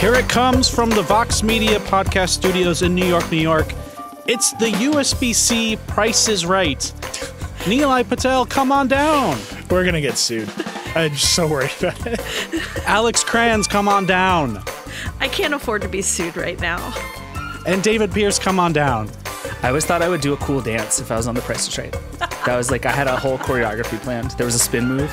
Here it comes from the Vox Media podcast studios in New York, New York. It's the USB-C Price is Right. Nilay, Patel, come on down. We're going to get sued. I'm just so worried about it. Alex Cranz, come on down. I can't afford to be sued right now. And David Pierce, come on down. I always thought I would do a cool dance if I was on The Price is Right. That was like, I had a whole choreography planned. There was a spin move.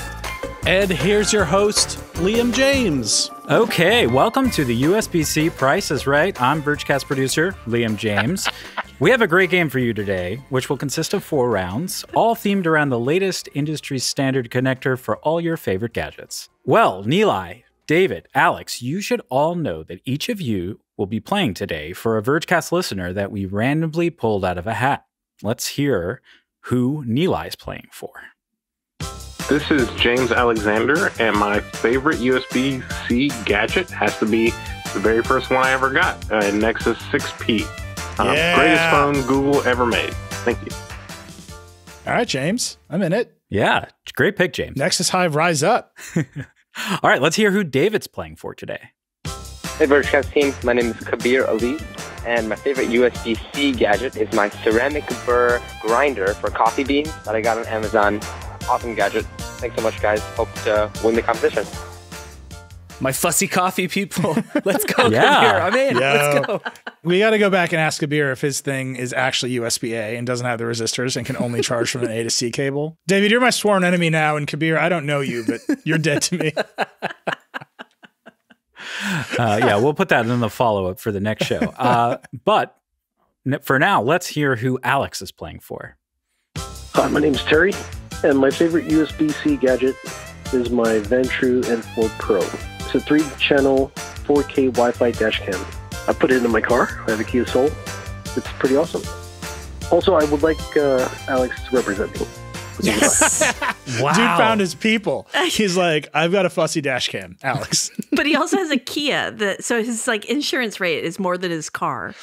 And here's your host, Liam James. Okay, welcome to the USB-C Price is Right. I'm Vergecast producer, Liam James. We have a great game for you today, which will consist of 4 rounds, all themed around the latest industry standard connector for all your favorite gadgets. Well, Nilay, David, Alex, you should all know that each of you will be playing today for a Vergecast listener that we randomly pulled out of a hat. Let's hear who Nilay's playing for. This is James Alexander, and my favorite USB-C gadget has to be the very first one I ever got, Nexus 6P. Greatest phone Google ever made. Thank you. All right, James. I'm in it. Yeah, great pick, James. Nexus Hive, rise up. All right, let's hear who David's playing for today. Hey, Vergecast team. My name is Kabir Ali, and my favorite USB-C gadget is my ceramic burr grinder for coffee beans that I got on Amazon. Awesome gadget. Thanks so much, guys. Hope to win the competition. My fussy coffee people. Let's go. Yeah. Kabir. I'm in. Let's go. We got to go back and ask Kabir if his thing is actually USB-A and doesn't have the resistors and can only charge from an A to C cable. David, you're my sworn enemy now, and Kabir, I don't know you, but you're dead to me. Yeah, we'll put that in the follow-up for the next show. But for now, let's hear who Alex is playing for. Hi, my name's Terry, and my favorite USB-C gadget is my Ventru N4 Pro. It's a 3-channel 4K Wi-Fi dash cam. I put it in my car. I have a Kia Soul. It's pretty awesome. Also, I would like Alex to represent me. Yes. Wow. Dude found his people. He's like, I've got a fussy dash cam, Alex. But he also has a Kia, so his insurance rate is more than his car.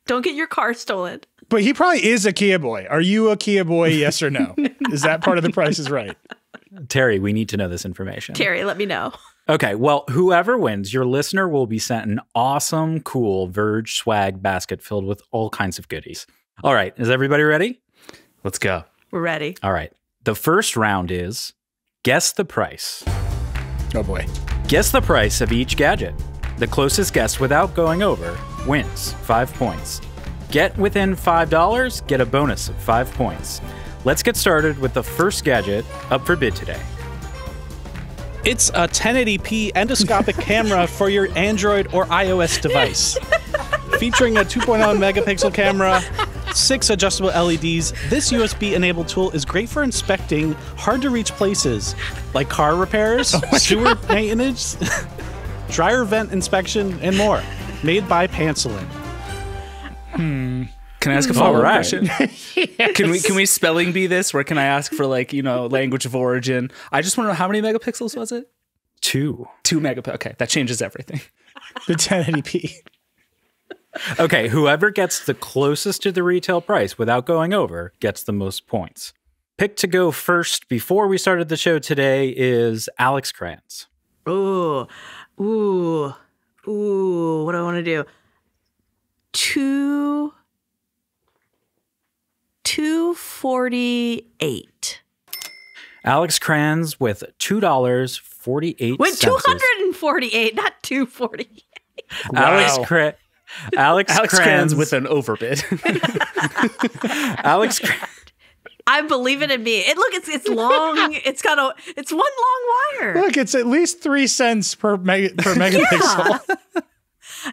Don't get your car stolen. But he probably is a Kia boy. Are you a Kia boy, yes or no? Is that part of the Price is Right? Terry, we need to know this information. Terry, let me know. Okay, well, whoever wins, your listener will be sent an awesome, cool Verge swag basket filled with all kinds of goodies. All right, is everybody ready? Let's go. We're ready. All right. The first round is Guess the Price. Oh, boy. Guess the price of each gadget. The closest guess without going over wins 5 points. Get within $5, get a bonus of 5 points. Let's get started with the first gadget up for bid today. It's a 1080p endoscopic camera for your Android or iOS device. Featuring a 2.0 megapixel camera, 6 adjustable LEDs, this USB-enabled tool is great for inspecting hard-to-reach places like car repairs, sewer maintenance, dryer vent inspection, and more. Made by Pencilin. Can I ask a follow-up question? Yes. Can we spelling bee this? Where can I ask for language of origin? I just want to know how many megapixels was it? 2. 2 megapixels. Okay, that changes everything. The 1080p. Okay, whoever gets the closest to the retail price without going over gets the most points. Pick to go first before we started the show today is Alex Cranz. Ooh. What do I want to do? $2.48. Alex Cranz with $2.48. Wait, 248, not 248. Wow. Alex Cranz with an overbid. Alex Cranz. I'm believing in me. It's long. It's one long wire. Look, it's at least 3 cents per megapixel.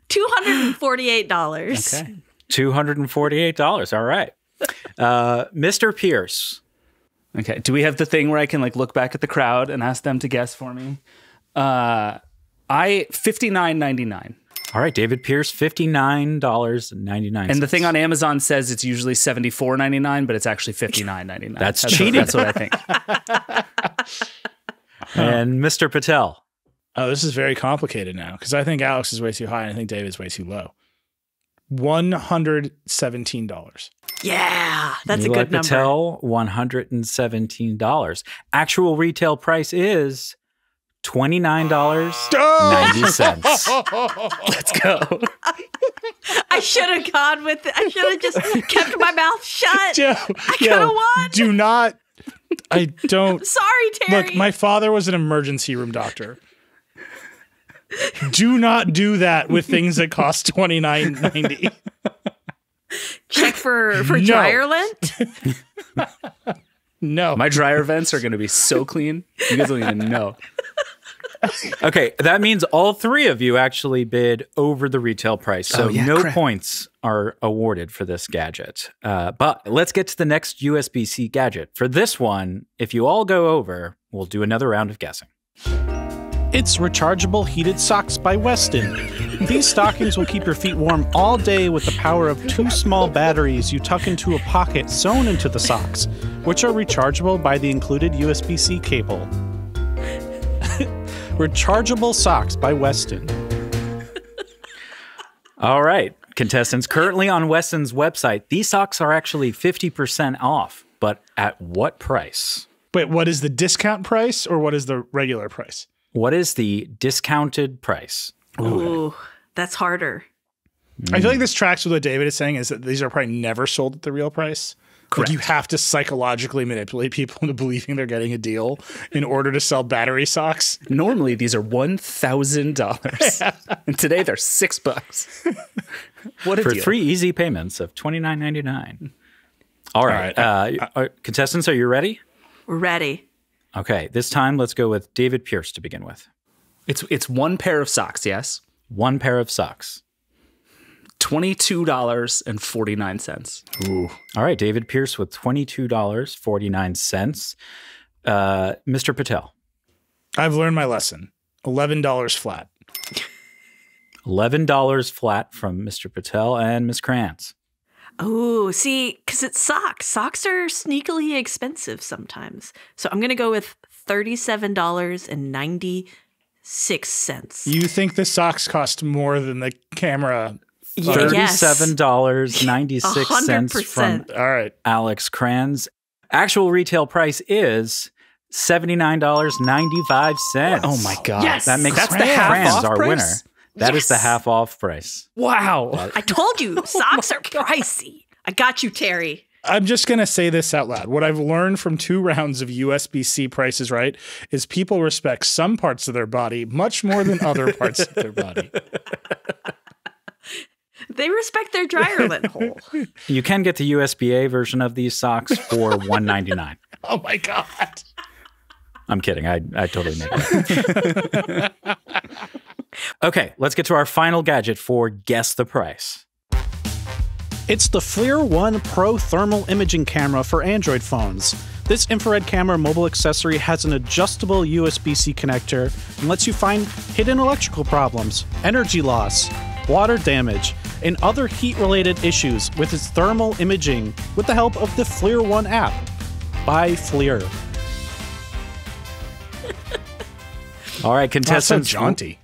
$248. Okay. $248. All right. Mr. Pierce. Okay. Do we have the thing where I can look back at the crowd and ask them to guess for me? $59.99. All right, David Pierce, $59.99. And the thing on Amazon says it's usually $74.99, but it's actually $59.99. That's cheating. That's what I think. And Mr. Patel. Oh, this is very complicated now because I think Alex is way too high and I think David's way too low. $117. Yeah, that's a good number. Patel, $117. Actual retail price is $29.90. Let's go. I should have gone with it. I should have just kept my mouth shut. Joe, I could have won. Do not. I don't. Sorry, Terry. Look, my father was an emergency room doctor. Do not do that with things that cost $29.90. Check for dryer lint. No. My dryer vents are going to be so clean. You guys don't even know. Okay, that means all three of you actually bid over the retail price, so no points are awarded for this gadget. But let's get to the next USB-C gadget. For this one, if you all go over, we'll do another round of guessing. It's rechargeable heated socks by Weston. These stockings will keep your feet warm all day with the power of 2 small batteries you tuck into a pocket sewn into the socks, which are rechargeable by the included USB-C cable. Rechargeable socks by Weston. All right, contestants, currently on Weston's website, these socks are actually 50% off, but at what price? Wait, what is the discount price or what is the regular price? What is the discounted price? Ooh, that's harder. I feel like this tracks with what David is saying is that these are probably never sold at the real price. Correct. Like you have to psychologically manipulate people into believing they're getting a deal in order to sell battery socks. Normally, these are $1,000. And today, they're $6. What a For deal. 3 easy payments of $29.99. All right. Contestants, are you ready? We're ready. Okay, this time let's go with David Pierce to begin with. It's one pair of socks, yes? One pair of socks. $22.49. Ooh. All right, David Pierce with $22.49. Mr. Patel. I've learned my lesson. $11 flat. $11 flat from Mr. Patel and Ms. Cranz. Oh, see, because it's socks. Socks are sneakily expensive sometimes. So I'm going to go with $37.96. You think the socks cost more than the camera? $37.96 from All right. Alex Cranz. Actual retail price is $79.95. Oh my God. Yes! That makes That's the half Cranz off our price? winner. That is the half off price. Wow. I told you, socks are pricey. I got you, Terry. I'm just going to say this out loud. What I've learned from 2 rounds of USB-C Price is Right is people respect some parts of their body much more than other parts of their body. They respect their dryer lint hole. You can get the USB-A version of these socks for $199. Oh my God. I'm kidding. I totally made it. Okay, let's get to our final gadget for Guess the Price. It's the FLIR One Pro thermal imaging camera for Android phones. This infrared camera mobile accessory has an adjustable USB-C connector and lets you find hidden electrical problems, energy loss, water damage, and other heat-related issues with its thermal imaging with the help of the FLIR One app by FLIR. All right, contestants. So jaunty.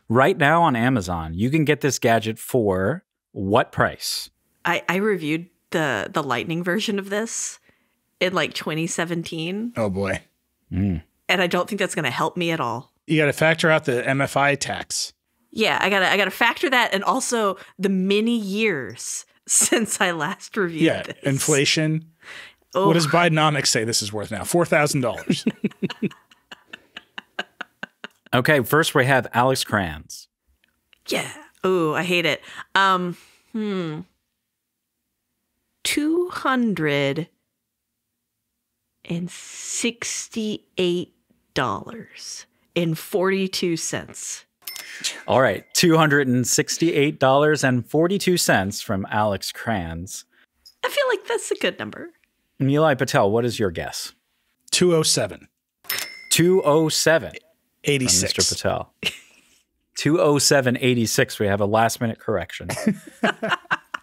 Right now on Amazon, you can get this gadget for what price? I reviewed the Lightning version of this in like 2017. Oh boy. And I don't think that's going to help me at all. You got to factor out the MFI tax. Yeah, I gotta factor that, and also the many years since I last reviewed this. Inflation. Oh. What does Bidenomics say this is worth now? $4,000. Okay, first we have Alex Cranz. Yeah. Oh, I hate it. $268.42. All right, $268.42 from Alex Cranz. I feel like that's a good number. Nilay Patel, what is your guess? 207. 207. 86. Mr. Patel. 207.86. We have a last minute correction.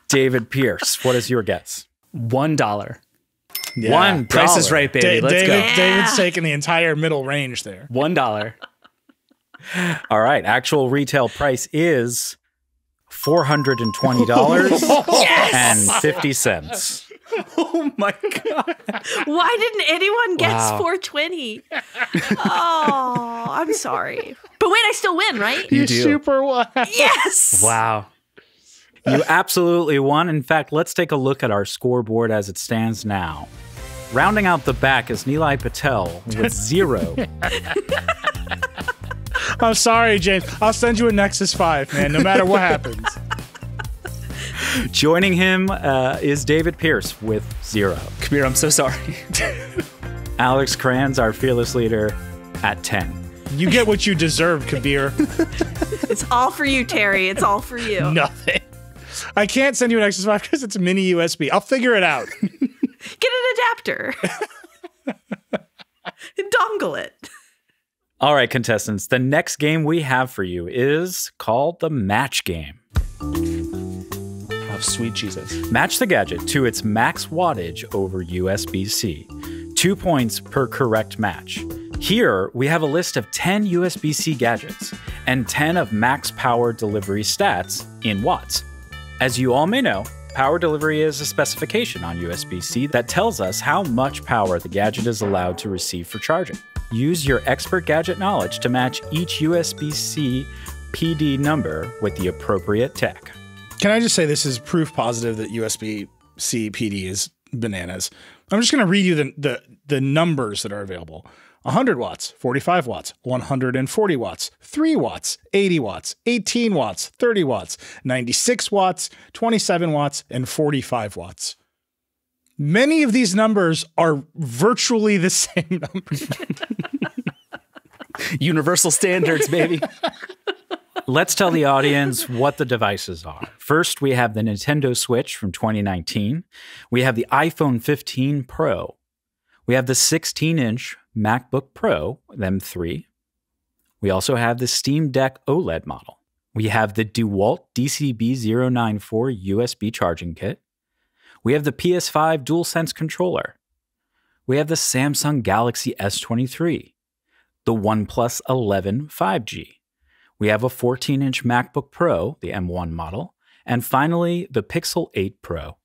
David Pierce, what is your guess? $1. Yeah. $1. Price is right, baby. Let's go. David's taking the entire middle range there. $1. All right. Actual retail price is $420.50. Oh my God. Why didn't anyone guess Wow. 420? Oh, I'm sorry. But wait, I still win, right? You do. super won. Yes. Wow. You absolutely won. In fact, let's take a look at our scoreboard as it stands now. Rounding out the back is Nilay Patel with 0. I'm sorry, James. I'll send you a Nexus 5, man, no matter what happens. Joining him is David Pierce with 0. Kabir, I'm so sorry. Alex Cranz, our fearless leader, at 10. You get what you deserve, Kabir. It's all for you, Terry. It's all for you. Nothing. I can't send you an Nexus 5 because it's a mini USB. I'll figure it out. Get an adapter. And dongle it. All right, contestants, the next game we have for you is called the Match Game. Oh, sweet Jesus. Match the gadget to its max wattage over USB-C. 2 points per correct match. Here, we have a list of 10 USB-C gadgets and 10 of max power delivery stats in watts. As you all may know, power delivery is a specification on USB-C that tells us how much power the gadget is allowed to receive for charging. Use your expert gadget knowledge to match each USB-C PD number with the appropriate tech. Can I just say this is proof positive that USB-C PD is bananas? I'm just going to read you the numbers that are available. 100 watts, 45 watts, 140 watts, 3 watts, 80 watts, 18 watts, 30 watts, 96 watts, 27 watts, and 45 watts. Many of these numbers are virtually the same numbers. Universal standards, baby. Let's tell the audience what the devices are. First, we have the Nintendo Switch from 2019. We have the iPhone 15 Pro. We have the 16-inch MacBook Pro, M3. We also have the Steam Deck OLED model. We have the DeWalt DCB094 USB charging kit. We have the PS5 DualSense controller. We have the Samsung Galaxy S23, the OnePlus 11 5G. We have a 14-inch MacBook Pro, the M1 model, and finally, the Pixel 8 Pro.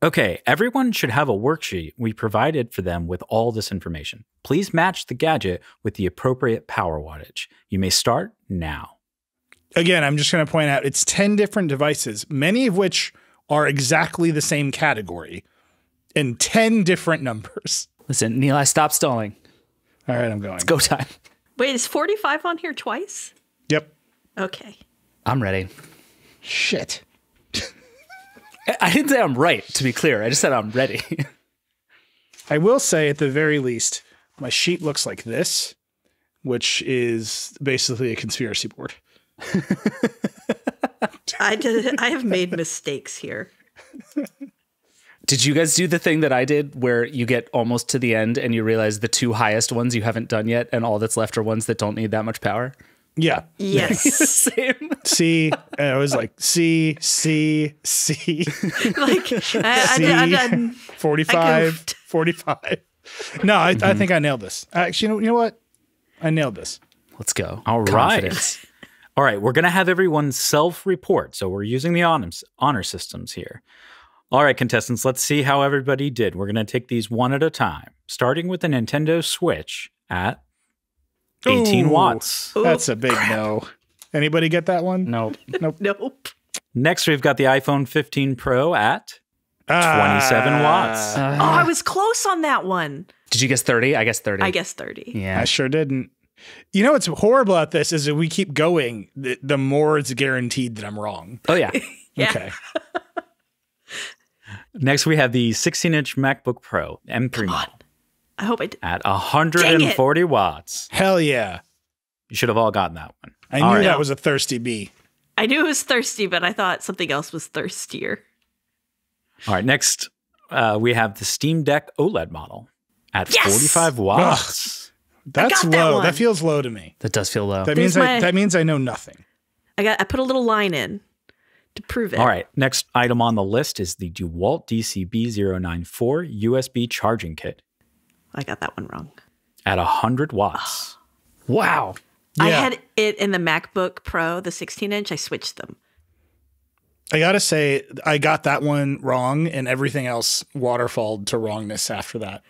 Okay, everyone should have a worksheet we provided for them with all this information. Please match the gadget with the appropriate power wattage. You may start now. Again, I'm just going to point out it's 10 different devices, many of which are exactly the same category, and 10 different numbers. Listen, Nilay, stop stalling. All right, I'm going. It's go time. Wait, is 45 on here twice? Yep. Okay. I'm ready. Shit. I didn't say I'm right, to be clear. I just said I'm ready. I will say, at the very least, my sheet looks like this, which is basically a conspiracy board. I have made mistakes here. Did you guys do the thing that I did where you get almost to the end and you realize the 2 highest ones you haven't done yet and all that's left are ones that don't need that much power? Yeah. Yes. Same. C. And I was like, C. Like, I done 45. 45. No, I think I nailed this. Actually, you know what? I nailed this. Let's go. All right. All right, we're going to have everyone self-report, so we're using the honor systems here. All right, contestants, let's see how everybody did. We're going to take these one at a time, starting with the Nintendo Switch at 18 watts. That's a big no. Anybody get that one? Nope. Nope. Next, we've got the iPhone 15 Pro at 27 watts. Oh, I was close on that one. Did you guess 30? I guess 30. I guess 30. Yeah. I sure didn't. You know what's horrible about this is that we keep going, the more it's guaranteed that I'm wrong. Oh, yeah. Yeah. Okay. Next, we have the 16-inch MacBook Pro M3 model I hope I did. at 140 watts. Hell yeah. You should have all gotten that one. I All knew right. that was a thirsty bee. I knew it was thirsty, but I thought something else was thirstier. All right, next, we have the Steam Deck OLED model at Yes! 45 watts. That's got that low. one. That feels low to me. That does feel low. That There's means I know nothing. I put a little line in to prove it. All right, next item on the list is the DeWalt DCB094 USB charging kit I got that one wrong. at 100 watts. Wow. I Yeah. had it in the MacBook Pro, the 16-inch. I switched them. I gotta say, I got that one wrong, and everything else waterfalled to wrongness after that.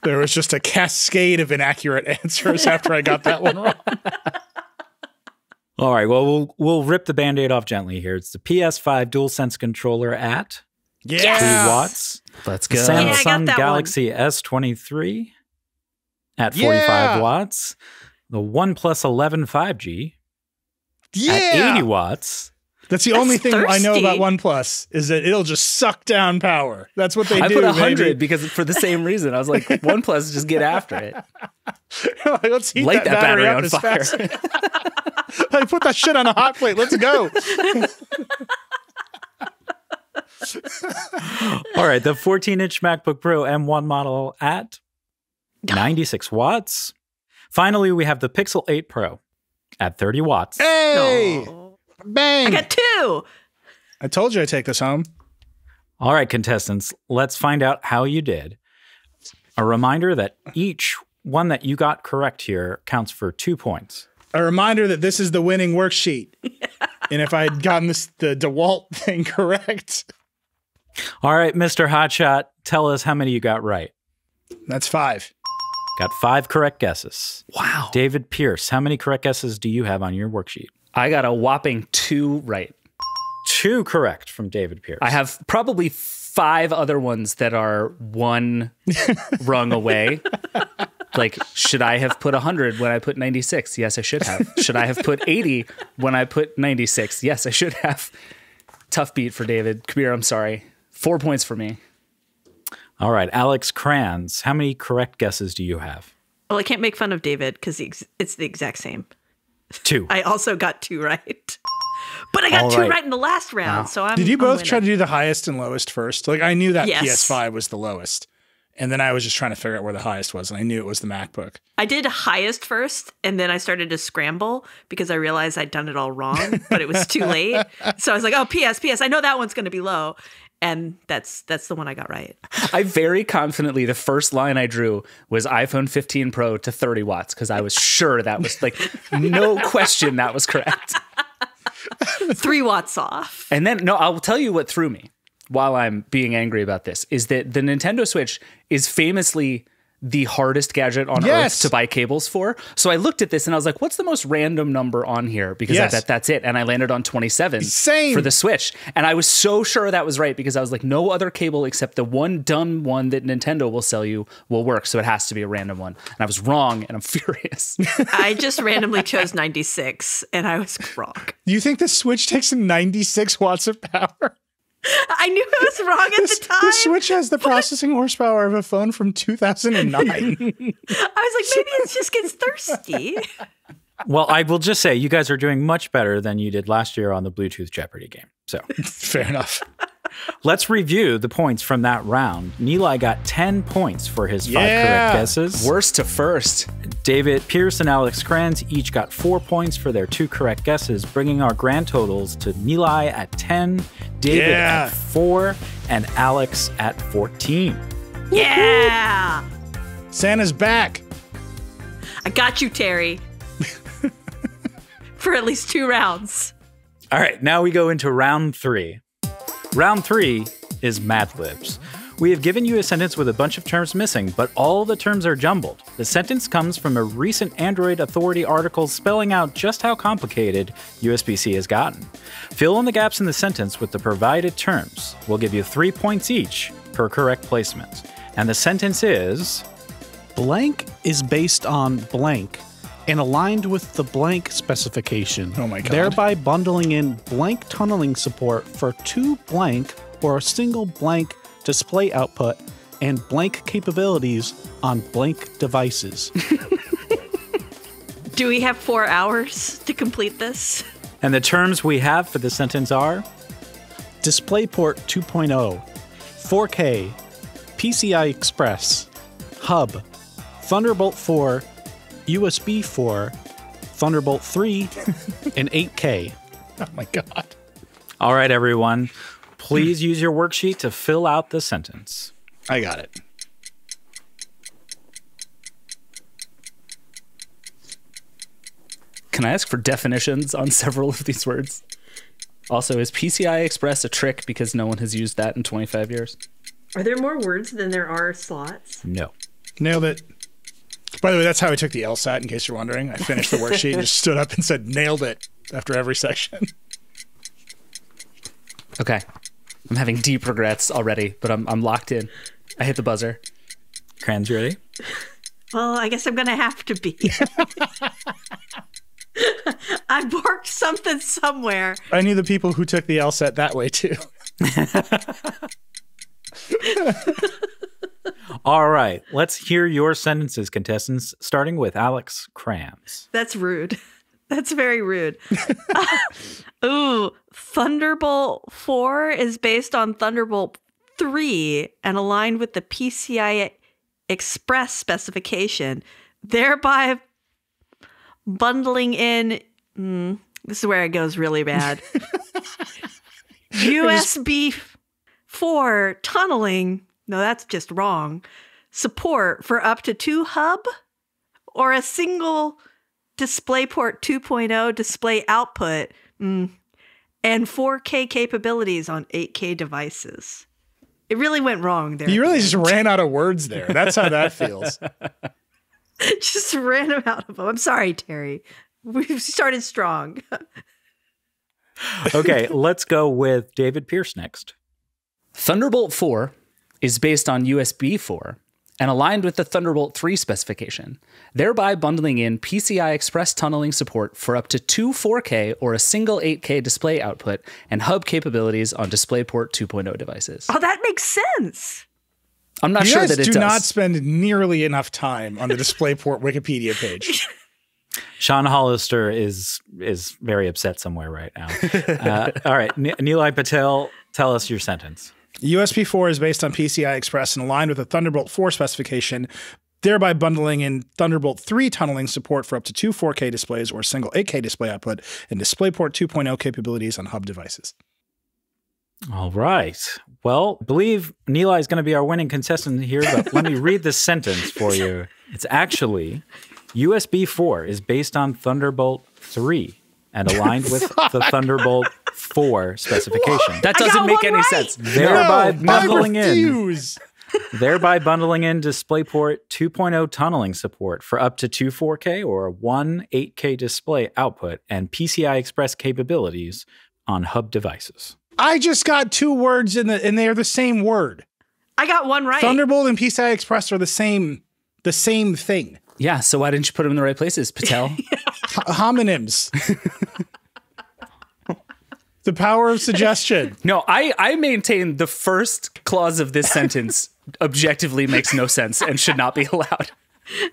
There was just a cascade of inaccurate answers after I got that one wrong. All right, well, we'll rip the Band-Aid off gently here. It's the PS5 DualSense controller at 2 watts. Let's go. The Yeah, I got Samsung that Galaxy S23 at 45 watts. The OnePlus 11 5G at 80 watts. That's the only thing I know about thirsty. OnePlus is that it'll just suck down power. That's what they I do. put 100 baby. because for the same reason. I was like, OnePlus, just get after it. Like, let's heat Light that battery up on as fire. fast. Like, put that shit on a hot plate. Let's go. All right, the 14-inch MacBook Pro M1 model at 96 watts. Finally, we have the Pixel 8 Pro at 30 watts. Hey! Oh. Bang! I got 2. I told you I'd take this home. All right, contestants, let's find out how you did. A reminder that each one that you got correct here counts for 2 points. A reminder that this is the winning worksheet. And if I had gotten the DeWalt thing correct, All right, Mr. Hotshot, tell us how many you got right. that's 5. Got 5 correct guesses. Wow. David Pierce, how many correct guesses do you have on your worksheet? I got a whopping 2 right. 2 correct from David Pierce. I have probably 5 other ones that are one rung away. Like, should I have put 100 when I put 96? Yes, I should have. Should I have put 80 when I put 96? Yes, I should have. Tough beat for David. Kabir, I'm sorry. 4 points for me. All right, Alex Cranz, how many correct guesses do you have? Well, I can't make fun of David because it's the exact same. 2. I also got 2 right. But I got All 2 right. right in the last round, so I'm Did you both I'm try to winning. do the highest and lowest first? Like, I knew that Yes. PS5 was the lowest. And then I was just trying to figure out where the highest was, and I knew it was the MacBook. I did highest first, and then I started to scramble because I realized I'd done it all wrong, but it was too late. So I was like, oh, PS, I know that one's going to be low. And that's the one I got right. I very confidently, the first line I drew was iPhone 15 Pro to 30 watts because I was sure that was like, no question that was correct. 3 watts off. And then, no, I'll tell you what threw me while I'm being angry about this is that the Nintendo Switch is famously the hardest gadget on earth to buy cables for. So I looked at this and I was like, what's the most random number on here? Because I bet that's it. And I landed on 27 for the Switch. And I was so sure that was right because I was like, no other cable except the one dumb one that Nintendo will sell you will work. So it has to be a random one. And I was wrong and I'm furious. I just randomly chose 96 and I was wrong. Do you think the Switch takes 96 watts of power? I knew I was wrong at the time. The Switch has the processing horsepower of a phone from 2009. I was like, maybe it just gets thirsty. Well, I will just say you guys are doing much better than you did last year on the Bluetooth Jeopardy game. So fair enough. Let's review the points from that round. Nilay got 10 points for his 5 correct guesses. Worst to first. David Pierce and Alex Cranz each got 4 points for their 2 correct guesses, bringing our grand totals to Nilay at 10, David at 4, and Alex at 14. Yeah. Santa's back. I got you, Terry. For at least 2 rounds. All right, now we go into round 3. Round 3 is Mad Libs. We have given you a sentence with a bunch of terms missing, but all the terms are jumbled. The sentence comes from a recent Android Authority article spelling out just how complicated USB-C has gotten. Fill in the gaps in the sentence with the provided terms. We'll give you 3 points each per correct placement. And the sentence is... Blank is based on blank and aligned with the blank specification. Oh my God. Thereby bundling in blank tunneling support for 2 blank or a single blank display output and blank capabilities on blank devices. Do we have 4 hours to complete this? And the terms we have for the sentence are... DisplayPort 2.0, 4K, PCI Express, Hub, Thunderbolt 4, USB 4, Thunderbolt 3, and 8K. Oh my God. All right, everyone. Please use your worksheet to fill out the sentence. I got it. Can I ask for definitions on several of these words? Also, is PCI Express a trick because no one has used that in 25 years? Are there more words than there are slots? No. Nailed it. By the way, that's how I took the LSAT, in case you're wondering. I finished the worksheet and just stood up and said, nailed it, after every section. Okay. I'm having deep regrets already, but I'm locked in. I hit the buzzer. Cranz, you ready? Well, I guess I'm going to have to be. I marked something somewhere. I knew the people who took the LSAT that way, too. All right. Let's hear your sentences, contestants, starting with Alex Cranz. That's rude. That's very rude. Ooh, Thunderbolt 4 is based on Thunderbolt 3 and aligned with the PCI Express specification, thereby bundling in, this is where it goes really bad, USB 4 tunneling, no, that's just wrong, support for up to 2 hub or a single DisplayPort 2.0 display output, and 4K capabilities on 8K devices. It really went wrong there. You really just ran out of words there. That's how that feels. Just ran out of them. I'm sorry, Terry. We've started strong. Okay, let's go with David Pierce next. Thunderbolt 4 is based on USB 4 and aligned with the Thunderbolt 3 specification, thereby bundling in PCI Express tunneling support for up to 2 4K or a single 8K display output and hub capabilities on DisplayPort 2.0 devices. Oh, that makes sense. I'm not sure that it does. You guys do not spend nearly enough time on the DisplayPort Wikipedia page. Sean Hollister is very upset somewhere right now. All right, Nilay Patel, tell us your sentence. USB 4 is based on PCI Express and aligned with the Thunderbolt 4 specification, thereby bundling in Thunderbolt 3 tunneling support for up to 2 4K displays or a single 8K display output and DisplayPort 2.0 capabilities on hub devices. All right. Well, I believe Nilay is going to be our winning contestant here, but let me read this sentence for you. It's actually USB 4 is based on Thunderbolt 3 and aligned with the Thunderbolt 4 specification. That doesn't make any sense. Thereby bundling in DisplayPort 2.0 tunneling support for up to 2 4K or 1 8K display output and PCI Express capabilities on hub devices. I just got 2 words and they're the same word. I got one right. Thunderbolt and PCI Express are the same thing. Yeah, so why didn't you put them in the right places, Patel? Homonyms. The power of suggestion. No, I maintain the first clause of this sentence objectively makes no sense and should not be allowed.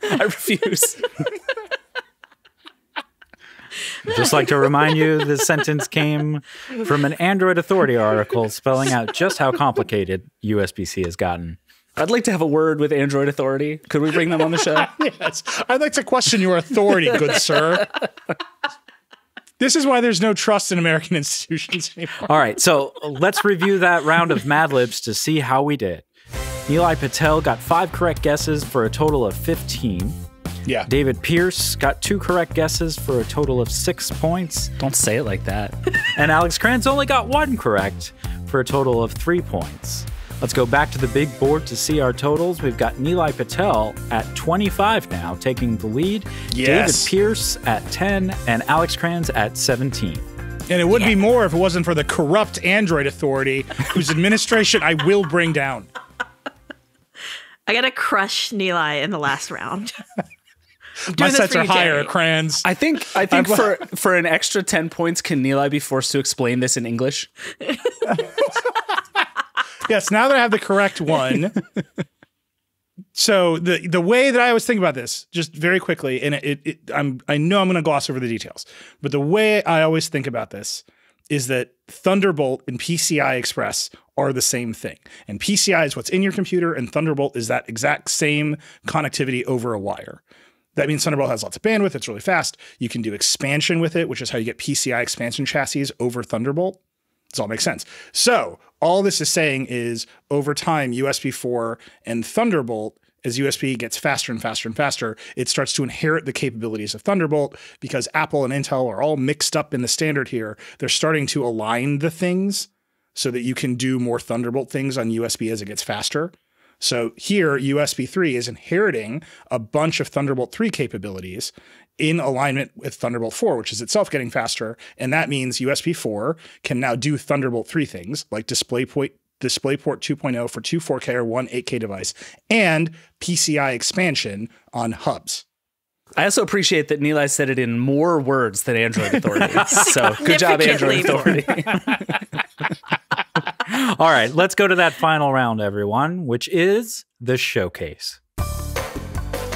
I refuse. I'd just like to remind you this sentence came from an Android Authority article spelling out just how complicated USB-C has gotten. I'd like to have a word with Android Authority. Could we bring them on the show? Yes. I'd like to question your authority, good sir. This is why there's no trust in American institutions anymore. All right, so let's review that round of Mad Libs to see how we did. Nilay Patel got 5 correct guesses for a total of 15. Yeah. David Pierce got 2 correct guesses for a total of 6 points. Don't say it like that. And Alex Cranz only got 1 correct for a total of 3 points. Let's go back to the big board to see our totals. We've got Nilay Patel at 25 now, taking the lead. Yes. David Pierce at 10 and Alex Cranz at 17. And it would be more if it wasn't for the corrupt Android Authority, whose administration I will bring down. I got to crush Nilay in the last round. My sets are higher, Cranz. I think for an extra 10 points, can Nilay be forced to explain this in English? Yes, now that I have the correct one. So the way that I always think about this, just very quickly, and I know I'm going to gloss over the details, but the way I always think about this is that Thunderbolt and PCI Express are the same thing. And PCI is what's in your computer, and Thunderbolt is that exact same connectivity over a wire. That means Thunderbolt has lots of bandwidth. It's really fast. You can do expansion with it, which is how you get PCI expansion chassis over Thunderbolt. This all makes sense. So all this is saying is over time, USB 4 and Thunderbolt as USB gets faster and faster and faster, it starts to inherit the capabilities of Thunderbolt because Apple and Intel are all mixed up in the standard here. They're starting to align the things so that you can do more Thunderbolt things on USB as it gets faster. So here, USB 3 is inheriting a bunch of Thunderbolt 3 capabilities in alignment with Thunderbolt 4, which is itself getting faster. And that means USB 4 can now do Thunderbolt 3 things like DisplayPort 2.0 for 2 4K or 1 8K device and PCI expansion on hubs. I also appreciate that Nilay said it in more words than Android Authority. So good job, Android Authority. All right, let's go to that final round, everyone, which is the showcase.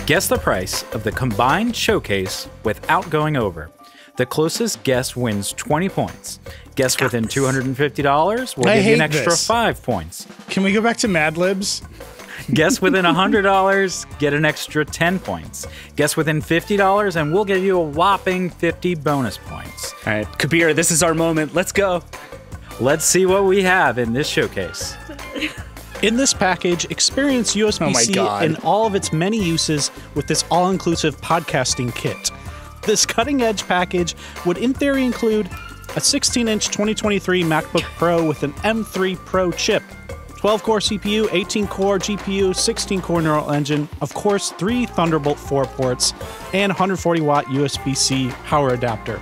Guess the price of the combined showcase without going over. The closest guess wins 20 points. Guess within $250, we'll give you an extra 5 points. Can we go back to Mad Libs? Guess within $100, get an extra 10 points. Guess within $50, and we'll give you a whopping 50 bonus points. All right, Kabir, this is our moment. Let's go. Let's see what we have in this showcase. In this package, experience USB-C in all of its many uses with this all-inclusive podcasting kit. This cutting-edge package would, in theory, include a 16-inch 2023 MacBook Pro with an M3 Pro chip, 12-core CPU, 18-core GPU, 16-core neural engine, of course, 3 Thunderbolt 4 ports, and 140-watt USB-C power adapter.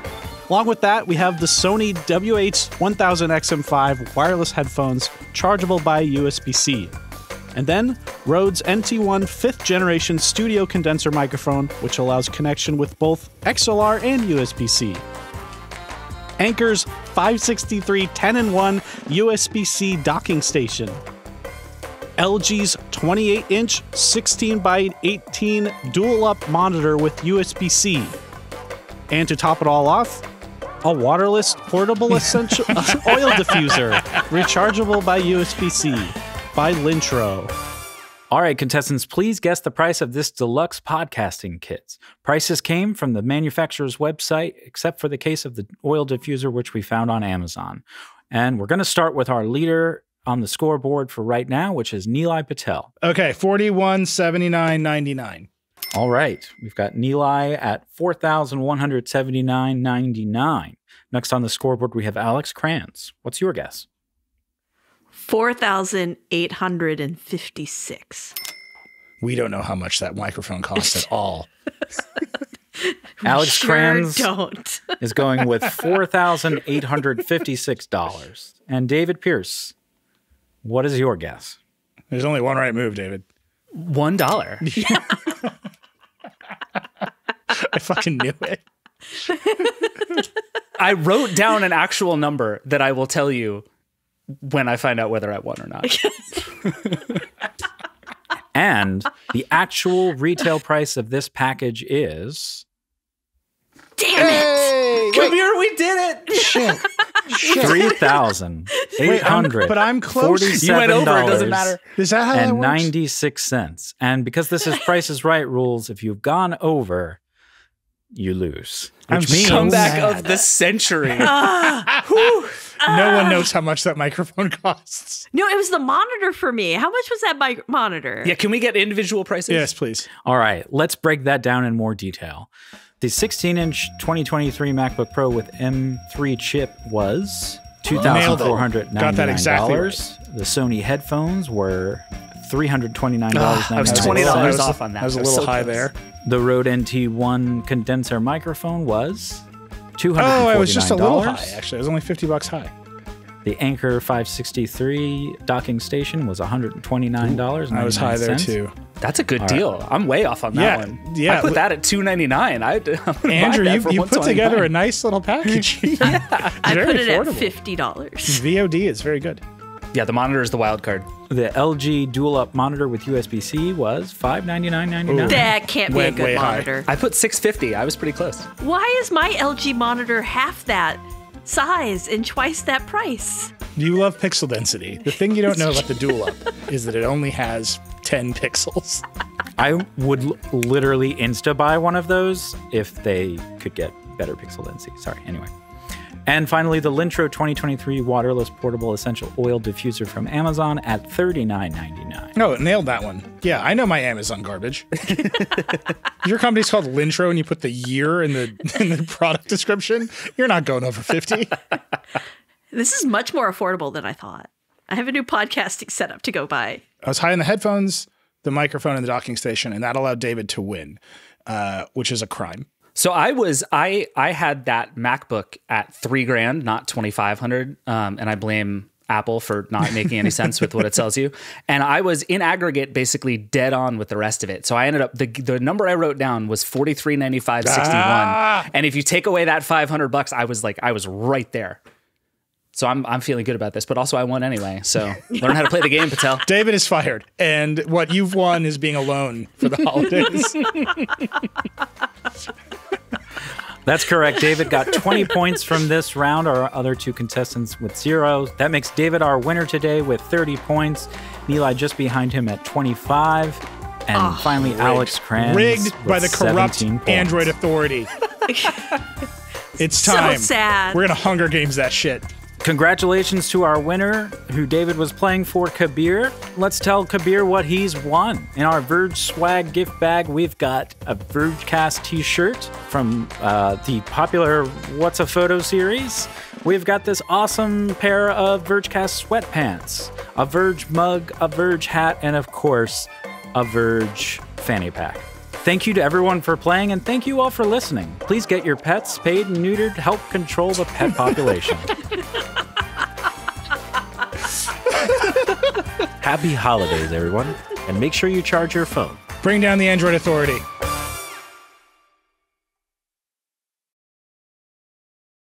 Along with that, we have the Sony WH-1000XM5 wireless headphones, chargeable by USB-C. And then, Rode's NT1 5th generation studio condenser microphone, which allows connection with both XLR and USB-C. Anker's 563 10-in-1 USB-C docking station. LG's 28-inch 16x18 dual-up monitor with USB-C. And to top it all off, a waterless portable essential oil diffuser, rechargeable by USB-C. By Lintro. All right, contestants, please guess the price of this deluxe podcasting kit. Prices came from the manufacturer's website, except for the case of the oil diffuser, which we found on Amazon. And we're going to start with our leader on the scoreboard for right now, which is Nilay Patel. Okay, $41.79.99. All right, we've got Nilay at $4,179.99. Next on the scoreboard, we have Alex Cranz. What's your guess? $4,856. We don't know how much that microphone costs at all. Alex Cranz don't. is going with $4,856. And David Pierce, what is your guess? There's only one right move, David. $1. I fucking knew it. I wrote down an actual number that I will tell you when I find out whether I won or not. And the actual retail price of this package is... Damn it! Come here, we did it! Shit. $3,847. But I'm close. You went over, it doesn't matter. Is that how that and works? 96 cents. And because this is Price is Right rules, if you've gone over, you lose. I'm so Comeback mad. of the century. No one knows how much that microphone costs. No, it was the monitor for me. How much was that monitor? Yeah, can we get individual prices? Yes, please. All right, let's break that down in more detail. The 16-inch 2023 MacBook Pro with M3 chip was $2,499. Got that exactly right. The Sony headphones were $329.99. I was $20 off on that. That was a little high there. The Rode NT1 condenser microphone was $249. Oh, I was just a little high, actually. It was only $50 high. The Anker 563 docking station was $129. I was high there, too. That's a good deal. I'm way off on that one. Yeah. I put that at $299. Andrew, you put together a nice little package. I put it at $50. VOD is very good. Yeah, the monitor is the wild card. The LG dual-up monitor with USB-C was $599.99. That can't be a good monitor. I put $650. I was pretty close. Why is my LG monitor half that size and twice that price? You love pixel density. The thing you don't know about the dual-up is that it only has 10 pixels. I would literally insta-buy one of those if they could get better pixel density. Sorry. Anyway. And finally, the Lintro 2023 waterless portable essential oil diffuser from Amazon at $39.99. No, nailed that one. Yeah, I know my Amazon garbage. Your company's called Lintro and you put the year in the product description. You're not going over 50. This is much more affordable than I thought. I have a new podcasting setup to go buy. I was high on the headphones, the microphone, and the docking station, and that allowed David to win, which is a crime. So I had that MacBook at $3,000, not $2,500, and I blame Apple for not making any sense with what it sells you. And I was in aggregate basically dead on with the rest of it. So I ended up the number I wrote down was $43.95.61, and if you take away that $500, I was right there. So I'm feeling good about this, but also I won anyway. So learn how to play the game, Patel. David is fired, and what you've won is being alone for the holidays. That's correct. David got 20 points from this round. Our other two contestants with 0. That makes David our winner today with 30 points. Nilay just behind him at 25. And finally, rigged. Alex Cranz rigged by the corrupt Android Authority. It's time. So sad. We're going to Hunger Games that shit. Congratulations to our winner, who David was playing for, Kabir. Let's tell Kabir what he's won. In our Verge swag gift bag, we've got a Vergecast t-shirt from the popular What's a Photo series. We've got this awesome pair of Vergecast sweatpants, a Verge mug, a Verge hat, and of course, a Verge fanny pack. Thank you to everyone for playing, and thank you all for listening. Please get your pets spayed and neutered. Help control the pet population. Happy holidays, everyone, and make sure you charge your phone. Bring down the Android Authority.